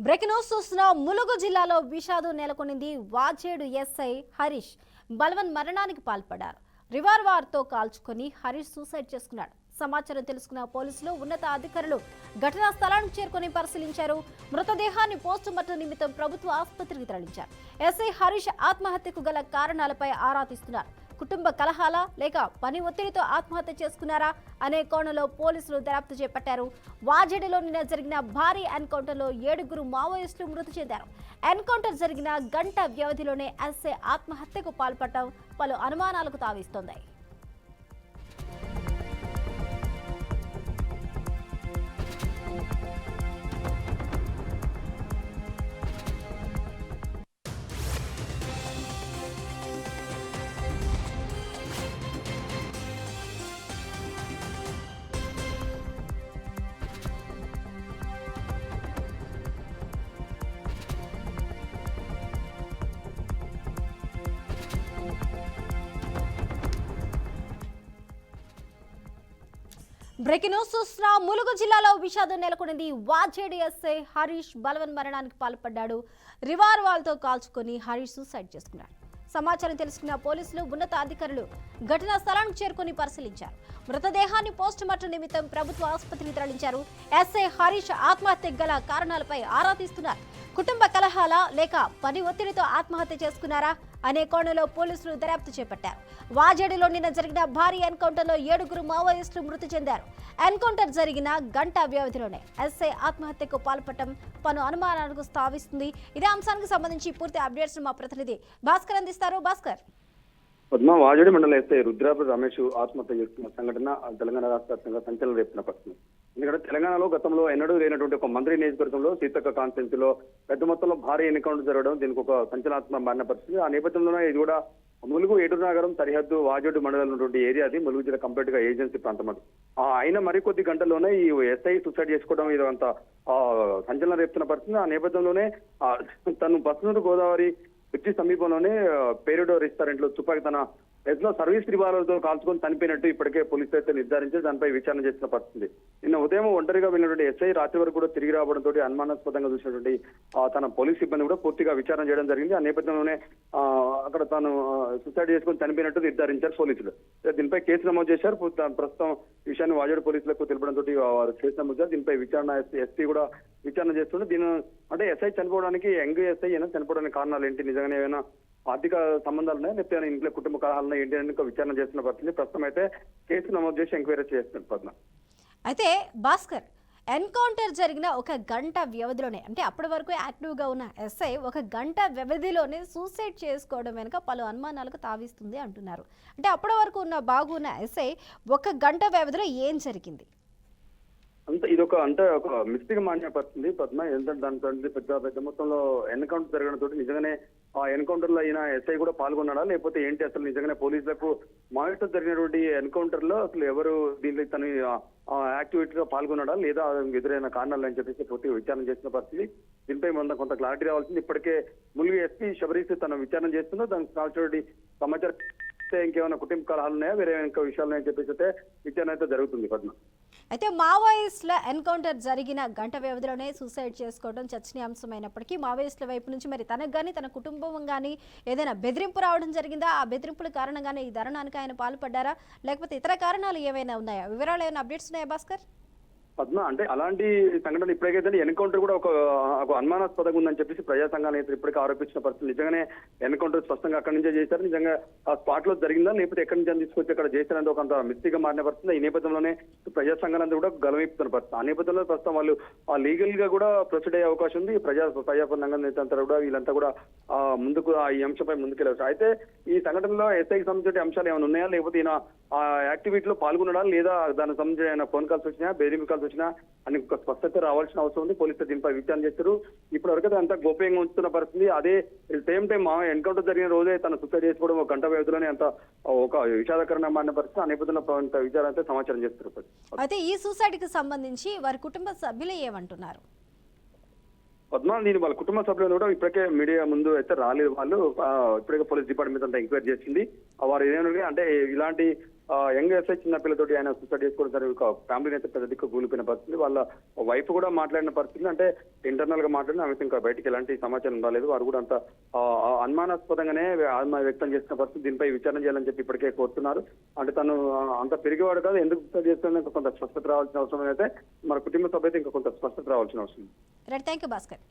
Breaking news చూస్తున్న ములుగు జిల్లాలో విషాదం నెలకొనింది. వాజేడు ఎస్ఐ హరీష్ బల్వన్ మరణానికి పాల్పడ్డారు. రివాల్వర్తో కాల్చుకొని హరీష్ సూసైడ్ చేసుకున్నాడు. సమాచారం తెలుసుకున్న పోలీసులు ఉన్నత అధికారులు ఘటనా స్థలానికి చేరుకొని పరిశీలించారు. మృతదేహాన్ని పోస్టుమార్టం నిమిత్తం ప్రభుత్వ ఆసుపత్రికి తరలించారు. ఎస్ఐ హరీష్ ఆత్మహత్యకు గల కారణాలపై ఆరా తీస్తున్నారు. కుటుంబ కలహాలా లేక పని ఒత్తిడితో ఆత్మహత్య చేసుకున్నారా అనే కోణంలో పోలీసులు దర్యాప్తు చేపట్టారు. వాజేడులో నిన్న జరిగిన భారీ ఎన్కౌంటర్లో 7 మావోయిస్టులు మృతి చెందారు. ఎన్కౌంటర్ జరిగిన గంట వ్యవధిలోనే ఎస్ఐ ఆత్మహత్యకు పాల్పడటం పలు అనుమానాలకు తావిస్తోంది. బ్రేకింగ్ న్యూస్ చూస్తున్న ములుగు జిల్లాలో విషాదం నెలకొనింది. వాజేడు ఎస్ఐ హరీష్ బల్వన్ మరణానికి పాల్పడ్డాడు. రివాల్వర్తో కాల్చుకొని హరీష్ సూసైడ్ చేసుకున్నాడు. సమాచారం తెలుసుకున్న పోలీసులు ఉన్నత అధికారులు ఘటనా స్థలానికి చేరుకొని పరిశీలించారు. మృతదేహాన్ని పోస్టుమార్టం నిమిత్తం ప్రభుత్వ ఆసుపత్రికి తరలించారు. ఎస్ఐ హరీష్ ఆత్మహత్యకు గల కారణాలపై ఆరా తీస్తున్నారు. కుటుంబ కలహాలా లేక పని ఒత్తిడితో ఆత్మహత్య చేసుకున్నారా అనే కోణంలో పోలీసులు దర్యాప్తు చేపట్టారు. వాజేడులో నిన్న జరిగిన భారీ ఎన్కౌంటర్లో 7 మావోయిస్టులు మృతి చెందారు. ఎన్కౌంటర్ జరిగిన గంట వ్యవధిలోనే ఎస్ఐ ఆత్మహత్యకు పాల్పడటం పలు అనుమానాలకు స్థావిస్తుంది. ఇదే అంశానికి సంబంధించి పూర్తి అప్డేట్స్ మా ప్రతినిధి భాస్కర్ అందిస్తారు. భాస్కర్, వాజేడు మండల ఎస్ఐ రుద్రాపు రమేష్ ఆత్మహత్య చేసుకున్న సంఘటన తెలంగాణ రాష్ట్ర వ్యాప్తంగా సంచలనం రేపుతున్న పరిస్థితి. ఎందుకంటే తెలంగాణలో గతంలో ఎన్నడూ లేనటువంటి ఒక మంత్రి నియోజకవర్గంలో సీతక్క కాన్ఫరెన్స్ లో పెద్ద మొత్తంలో భారీ ఎన్కౌంటర్ జరగడం దీనికి ఒక సంచలనాత్మక మారిన పరిస్థితి. ఆ నేపథ్యంలోనే ఇది కూడా ములుగు ఏటూరు నగరం సరిహద్దు వాజేడు మండలం ఉన్నటువంటి ఏరియా అది. ములుగు జిల్లా కంప్లీట్ గా ఏజెన్సీ ప్రాంతం అది. అయిన మరికొద్ది గంటల్లోనే ఈ ఎస్ఐ సూసైడ్ చేసుకోవడం ఇది అంత సంచలనం రేపుతున్న పరిస్థితి. ఆ నేపథ్యంలోనే తను బస్నూరు గోదావరి బ్రిడ్జి సమీపంలోనే పేరుడో రెస్టారెంట్ లో తుపాకి తన ఎస్లో సర్వీస్ రివాల్వర్తో కాల్చుకొని చనిపోయినట్టు ఇప్పటికే పోలీసులు అయితే నిర్ధారించి దానిపై విచారణ చేసిన పరిస్థితి. నిన్న ఉదయం ఒంటరిగా వెళ్ళినటువంటి ఎస్ఐ రాత్రి వరకు కూడా తిరిగి రావడంతో అనుమానాస్పదంగా చూసినటువంటి తన పోలీస్ సిబ్బంది కూడా పూర్తిగా విచారణ చేయడం జరిగింది. ఆ నేపథ్యంలోనే అక్కడ తాను సూసైడ్ చేసుకొని చనిపోయినట్టు నిర్ధారించారు పోలీసులు. దీనిపై కేసు నమోదు చేశారు. ప్రస్తుతం ఈ విషయాన్ని వాజేడు పోలీసులకు తెలపడంతో వారు కేసు నమోదు చేశారు. దీనిపై విచారణ ఎస్పీ కూడా విచారణ చేస్తుంటే దీని అంటే ఎస్ఐ చనిపోవడానికి యంగ్ ఎస్ఐ అయినా చనిపోవడానికి కారణాలు ఏంటి, నిజంగానే ఏమైనా ఆర్థిక సంబంధాలు ఉన్నాయి లేకపోతే ఇంట్లో కుటుంబ కలహాలు ఏంటి అని విచారణ చేస్తున్న పరిస్థితి. ప్రస్తుతం అయితే కేసు నమోదు చేసి ఎంక్వైరీ చేస్తున్నారు పద్మ. అయితే భాస్కర్, ఎన్కౌంటర్ జరిగిన ఒక గంట వ్యవధిలోనే అంటే అప్పటి వరకు యాక్టివ్గా ఉన్న ఎస్ఐ ఒక గంట వ్యవధిలోనే సూసైడ్ చేసుకోవడం వెనుక పలు అనుమానాలకు తావిస్తుంది అంటున్నారు. అంటే అప్పటి వరకు ఉన్న బాగున్న ఎస్ఐ ఒక గంట వ్యవధిలో ఏం జరిగింది? అంత ఇదొక అంటే ఒక మిస్టేక్ మాన్యపడుతుంది పద్మ. ఏంటంటే దానితో పెద్ద మొత్తంలో ఎన్కౌంటర్ జరగడంతో నిజంగానే ఆ ఎన్కౌంటర్ లో అయిన ఎస్ఐ కూడా పాల్గొన్నాడా లేకపోతే ఏంటి, అసలు నిజంగానే పోలీసులకు మానిటర్ జరిగినటువంటి ఎన్కౌంటర్ లో అసలు ఎవరు దీంట్లో తన యాక్టివిటీలో పాల్గొన్నాడా లేదా ఎదురైన కారణాలు అని చెప్పేసి పూర్తిగా విచారణ చేసిన పరిస్థితి. దీనిపై కొంత క్లారిటీ రావాల్సింది. ఇప్పటికే ములుగు ఎస్పీ శబరీష్ తన విచారణ చేస్తుందో దానికి కావాల్సిన సమాచారం ఇంకేమైనా కుటుంబ కలహాలు ఉన్నాయా వేరే ఇంకా విషయాలు ఉన్నాయని చెప్పేసి అయితే విచారణ అయితే జరుగుతుంది పద్మ. అయితే మావోయిస్టుల ఎన్కౌంటర్ జరిగిన గంట వ్యవధిలోనే సూసైడ్ చేసుకోవడం చర్చనీయాంశమైనప్పటికీ మావోయిస్టుల వైపు నుంచి మరి తనకు కానీ తన కుటుంబం కానీ ఏదైనా బెదిరింపు రావడం జరిగిందా? ఆ బెదిరింపుల కారణంగానే ఈ దారుణానికి ఆయన పాల్పడ్డారా లేకపోతే ఇతర కారణాలు ఏమైనా ఉన్నాయా? వివరాలు ఏమైనా అప్డేట్స్ ఉన్నాయా భాస్కర్? పద్మ, అంటే అలాంటి సంఘటన ఇప్పటికైతే ఎన్కౌంటర్ కూడా ఒక అనుమానాస్పదంగా ఉందని చెప్పేసి ప్రజా సంఘాలు అయితే ఇప్పటికీ ఆరోపించిన పరిస్థితి. నిజంగానే ఎన్కౌంటర్ స్పష్టంగా అక్కడి నుంచే చేశారు, నిజంగా ఆ స్పాట్ లో జరిగిందా లేకపోతే ఎక్కడి నుంచి తీసుకొచ్చి అక్కడ చేశారంటే ఒక మిస్టేక్ గా మారిన పరిస్థితి. ఈ నేపథ్యంలోనే ప్రజా సంఘాలంతా కూడా గలవైపుతున్న పరిస్థితి. ఆ నేపథ్యంలో ప్రస్తుతం వాళ్ళు లీగల్ గా కూడా ప్రొసీడ్ అయ్యే అవకాశం ఉంది. ప్రజాపరంగా నేతంతా కూడా వీళ్ళంతా కూడా ముందుకు ఈ అంశంపై ముందుకెళ్ళవచ్చు. అయితే ఈ సంఘటనలో ఎస్ఐకి సంబంధించిన అంశాలు ఏమైనా ఉన్నాయా లేకపోతే ఈయన ఆ యాక్టివిటీలో పాల్గొనడా లేదా దానికి సంబంధించిన ఫోన్ కాల్స్ వచ్చినా బెదిరింపు కాల్స్ వచ్చినా అని ఒక స్పష్టత రావాల్సిన అవసరం ఉంది. పోలీసులు దీనిపై విచారణ చేస్తారు. ఇప్పటి వరకు అంతా గోప్యంగా ఉంచుతున్న పరిస్థితి. అదే సేమ్ టైం ఎన్కౌంటర్ జరిగిన రోజే తన సూసైడ్ చేసుకోవడం ఒక గంట వ్యవధిలోనే అంత ఒక విషాదకరమైన పరిస్థితి. ఆ నేపథ్యంలో విచారణ అయితే సమాచారం చేస్తారు. అయితే ఈ సూసైడ్ కి సంబంధించి వారి కుటుంబ సభ్యులు ఏమంటున్నారు? పద్మ, నేను వాళ్ళ కుటుంబ సభ్యులను కూడా ఇప్పటికే మీడియా ముందు అయితే రాలేదు. వాళ్ళు ఇప్పటికే పోలీస్ డిపార్ట్మెంట్ అంతా ఎంక్వైరీ చేసింది. వారు ఏమైనా అంటే ఇలాంటి యంగ్ ఎస్ఐ చిన్న పిల్లతోటి ఆయన సూసైడ్ చేసుకోవడం జరిగింది. ఒక ఫ్యామిలీ అయితే పెద్ద దిక్కు కూలిపోయిన పరిస్థితి. వాళ్ళ వైఫ్ కూడా మాట్లాడిన పరిస్థితి, అంటే ఇంటర్నల్ గా మాట్లాడిన ఆమె ఇంకా బయటికి ఎలాంటి సమాచారం రాలేదు. వారు కూడా అంత అనుమానాస్పదంగానే ఆమె వ్యక్తం చేసిన పరిస్థితి. దీనిపై విచారణ చేయాలని చెప్పి ఇప్పటికే కోరుతున్నారు. అంటే తను అంత పెరిగేవాడు కాదు, ఎందుకు సూసైడ్ చేస్తుందో ఇంకా కొంత స్పష్టత రావాల్సిన అవసరం అయితే మన కుటుంబ సభ్యులైతే ఇంకా కొంత స్పష్టత రావాల్సిన అవసరం. Right, thank you Bhaskar.